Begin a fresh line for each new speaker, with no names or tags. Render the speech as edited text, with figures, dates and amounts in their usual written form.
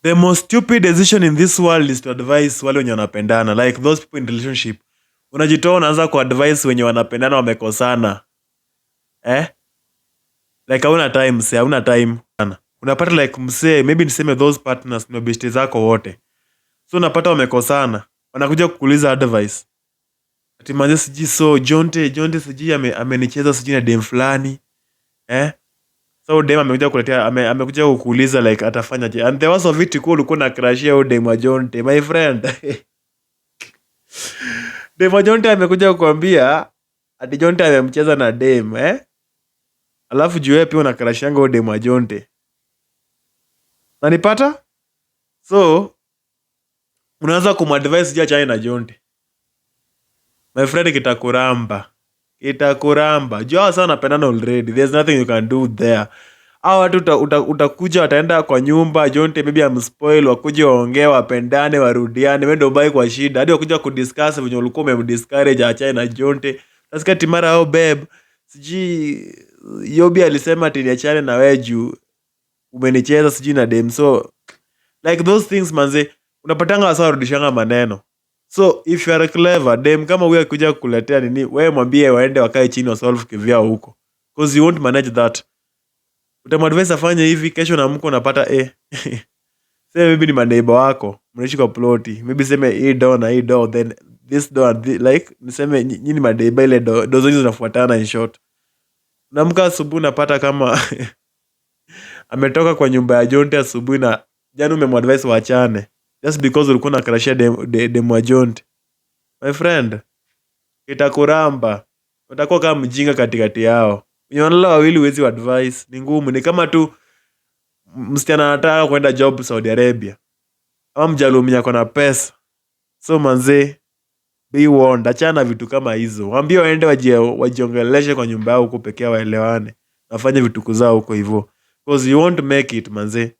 The most stupid decision in this world is to advise wale wenye wanapendana, like those people in relationship. Unajitoa unaanza kuadvise wenye wanapendana wamekosana. Like hauna time, msee, hauna time. Unapata like msee, maybe niseme those partners ni mabeshte zako wote. So unapata wamekosana. Wanakuja kukuuliza advice. Ati manze sijui so Jonte sijui amenicheza sijui na dem fulani. So dem amekuja kuletea amekuja kukuuliza like atafanya je. And there was a vitu cool ulikuwa na crushia huyo dem wa Jonte, my friend. Dem wa Jonte amekuja kukuambia ati Jonte amemcheza na dem, alafu juu wewe pia una crush yangu huyo dem wa Jonte. Unanipata? So unaanza kumadvise je achane na Jonte. My friend, kitakuramba. Kitakuramba. Jua sana napendana already. There's nothing you can do there. Hao watu utakuja wataenda kwa nyumba, Jonte maybe amspoil, wakuje waongee, wapendane, warudiane, wewe ndio baki kwa shida. Hadi wakuja kudiscuss venye ulikuwa umemdiscourage achane na Jonte. Nasikia timara au babe, sijui Yobi alisema ati niachane na wewe juu umenicheza sijui na dem. So like those things manze, unapatanga wasa warudishanga maneno. So if you are clever, dem kama huyo akikuja kukuletea nini, wewe mwambie waende wakae chini wa solve kivyao huko. Because you won't manage that. Utamadvise afanye hivi, kesho na mko unapata sema maybe ni maneighbor wako, mnaishi kwa ploti. Maybe seme hii door na hii door, then this door and like niseme nyinyi maneighbor, ile door zote zinafuatana in short. Unaamka asubuhi unapata kama ametoka kwa nyumba ya Jonte asubuhi na jana umemwadvise waachane. Just because ulikuwa na crush dem wa Jonte. My friend, itakuramba. Utakuwa kama mjinga katikati yao. Unaona wawili huwezi advice, ni ngumu. Ni kama tu msichana anataka kwenda job Saudi Arabia. Ama mjaluo mwenye ako na pesa. So manze, be warned, achana vitu kama hizo. Waambie waende wajiongeleshe kwa nyumba yao huko pekee waelewane. Wafanye vitu kuzao huko hivyo. Because you won't make it manze.